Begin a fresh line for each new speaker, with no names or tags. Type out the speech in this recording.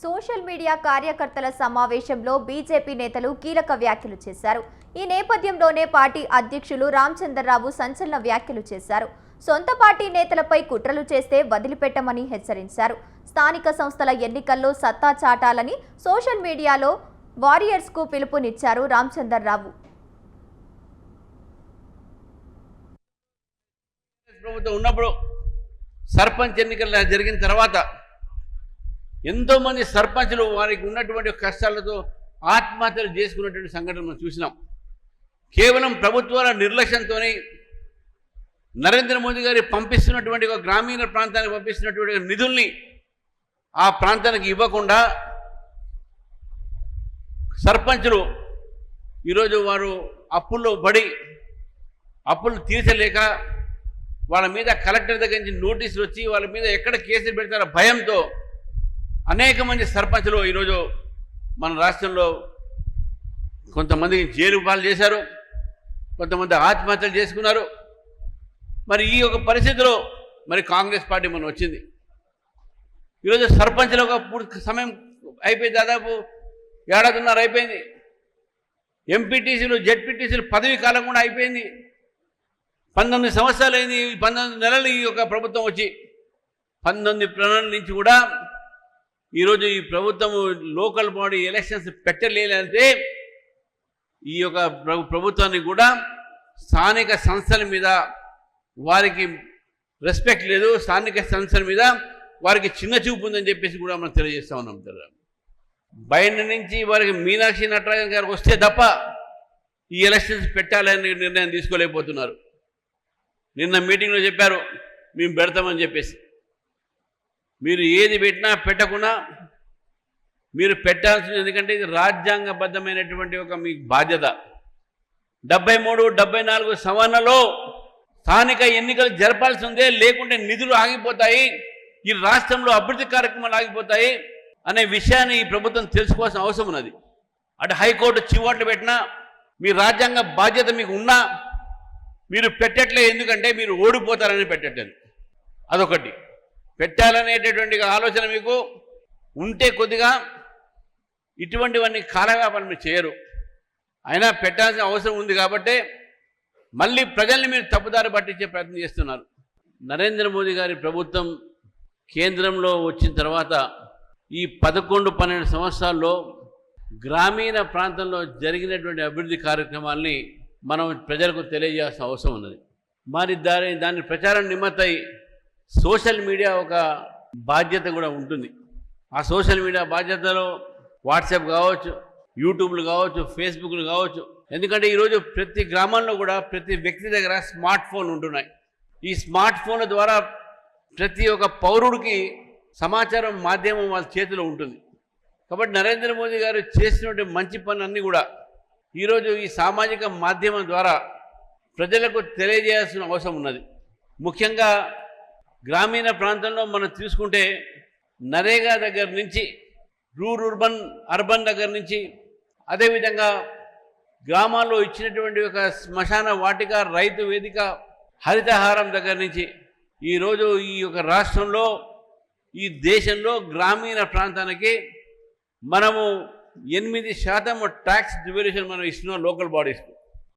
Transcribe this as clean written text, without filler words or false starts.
Social media కార్యకర్తల సమావేశంలో BJP నేతలు కీలక వ్యాఖ్యలు చేశారు. ఈ నేపథ్యంలోనే పార్టీ అధ్యక్షులు రామచంద్రరావు సంచలన వ్యాఖ్యలు చేశారు. సొంత పార్టీ నేతలపై కుట్రలు చేస్తే వదిలిపెట్టమని హెచ్చరించారు. స్థానిక సంస్థల ఎన్నికల్లో సత్తా చాటాలని సోషల్ మీడియాలో వారియర్స్ కు పిలుపునిచ్చారు రామచంద్రరావు.
ప్రభుత్వం ఉన్నప్పుడు సర్పంచ్ ఎన్నికలు జరిగిన తర్వాత ఎంతోమంది సర్పంచులు వారికి ఉన్నటువంటి కష్టాలతో ఆత్మహత్యలు చేసుకున్నటువంటి సంఘటన మనం చూసినాం. కేవలం ప్రభుత్వాల నిర్లక్ష్యంతో నరేంద్ర మోదీ గారి పంపిస్తున్నటువంటి ఒక గ్రామీణ ప్రాంతానికి పంపిస్తున్నటువంటి నిధుల్ని ఆ ప్రాంతానికి ఇవ్వకుండా సర్పంచులు ఈరోజు వారు అప్పుల్లో పడి అప్పులు తీర్చలేక వాళ్ళ మీద కలెక్టర్ దగ్గర నుంచి నోటీసులు వచ్చి వాళ్ళ మీద ఎక్కడ కేసులు పెడతారో భయంతో అనేక మంది సర్పంచులు ఈరోజు మన రాష్ట్రంలో కొంతమందికి జైలు పాలు చేశారు, కొంతమంది ఆత్మహత్యలు చేసుకున్నారు. మరి ఈ యొక్క పరిస్థితిలో మరి కాంగ్రెస్ పార్టీ మనం వచ్చింది. ఈరోజు సర్పంచులు ఒక పూర్తి సమయం అయిపోయింది, దాదాపు ఏడాదిన్నర అయిపోయింది. ఎంపీటీసీలు జెడ్పీటీసీలు పదవి కాలం కూడా అయిపోయింది. 19 సంవత్సరాలు అయింది, 19 నెలలు ఈ యొక్క ప్రభుత్వం వచ్చి 19 నెలల నుంచి కూడా ఈరోజు ఈ ప్రభుత్వం లోకల్ బాడీ ఎలక్షన్స్ పెట్టలేదంటే ఈ యొక్క ప్రభుత్వాన్ని కూడా స్థానిక సంస్థల మీద వారికి రెస్పెక్ట్ లేదు, స్థానిక సంస్థల మీద వారికి చిన్న చూపు ఉందని చెప్పేసి కూడా మనం తెలియజేస్తూ ఉన్నాం. బయట నుంచి వారికి మీనాక్షి నటరాజన్ గారికి వస్తే తప్ప ఈ ఎలక్షన్స్ పెట్టాలని నిర్ణయం తీసుకోలేకపోతున్నారు. నిన్న మీటింగ్లో చెప్పారు మేము పెడతామని చెప్పేసి. మీరు ఏది పెట్టినా పెట్టకున్నా మీరు పెట్టాల్సింది, ఎందుకంటే ఇది రాజ్యాంగబద్ధమైనటువంటి ఒక మీ బాధ్యత. 73, 74 సవరణలో స్థానిక ఎన్నికలు జరపాల్సి ఉందే, లేకుంటే నిధులు ఆగిపోతాయి, ఈ రాష్ట్రంలో అభివృద్ధి కార్యక్రమాలు ఆగిపోతాయి అనే విషయాన్ని ఈ ప్రభుత్వం తెలుసుకోవాల్సిన అవసరం ఉన్నది. అటు హైకోర్టు చివాట్లు పెట్టినా మీ రాజ్యాంగ బాధ్యత మీకు ఉన్నా మీరు పెట్టట్లే, ఎందుకంటే మీరు ఓడిపోతారని పెట్టట్లేదు. అదొకటి. పెట్టాలనేటటువంటి ఆలోచన మీకు ఉంటే కొద్దిగా ఇటువంటివన్నీ కాలవ్యాపారం మీరు చేయరు. అయినా పెట్టాల్సిన అవసరం ఉంది కాబట్టి మళ్ళీ ప్రజల్ని మీరు తప్పుదారి పట్టించే ప్రయత్నం చేస్తున్నారు. నరేంద్ర మోదీ గారి ప్రభుత్వం కేంద్రంలో వచ్చిన తర్వాత ఈ 11-12 సంవత్సరాల్లో గ్రామీణ ప్రాంతంలో జరిగినటువంటి అభివృద్ధి కార్యక్రమాల్ని మనం ప్రజలకు తెలియజేయాల్సిన అవసరం ఉన్నది. మరి దాని ప్రచారం నిమిత్తమై సోషల్ మీడియా ఒక బాధ్యత కూడా ఉంటుంది. ఆ సోషల్ మీడియా బాధ్యతలో వాట్సాప్ కావచ్చు, యూట్యూబ్లు కావచ్చు, ఫేస్బుక్లు కావచ్చు. ఎందుకంటే ఈరోజు ప్రతి గ్రామంలో కూడా ప్రతి వ్యక్తి దగ్గర స్మార్ట్ ఫోన్ ఉంటున్నాయి. ఈ స్మార్ట్ ఫోన్ల ద్వారా ప్రతి ఒక్క పౌరుడికి సమాచారం మాధ్యమం వాళ్ళ చేతిలో ఉంటుంది. కాబట్టి నరేంద్ర మోదీ గారు చేసినటువంటి మంచి పనులన్నీ కూడా ఈరోజు ఈ సామాజిక మాధ్యమం ద్వారా ప్రజలకు తెలియజేయాల్సిన అవసరం ఉన్నది. ముఖ్యంగా గ్రామీణ ప్రాంతంలో మనం తీసుకుంటే నరేగా దగ్గర నుంచి అర్బన్ దగ్గర నుంచి, అదేవిధంగా గ్రామాల్లో ఇచ్చినటువంటి ఒక శ్మశాన వాటిక, రైతు వేదిక, హరితహారం దగ్గర నుంచి ఈరోజు ఈ యొక్క రాష్ట్రంలో, ఈ దేశంలో గ్రామీణ ప్రాంతానికి మనము 8% ట్యాక్స్ డివల్యూషన్ మనం ఇస్తున్నాం లోకల్ బాడీస్కు.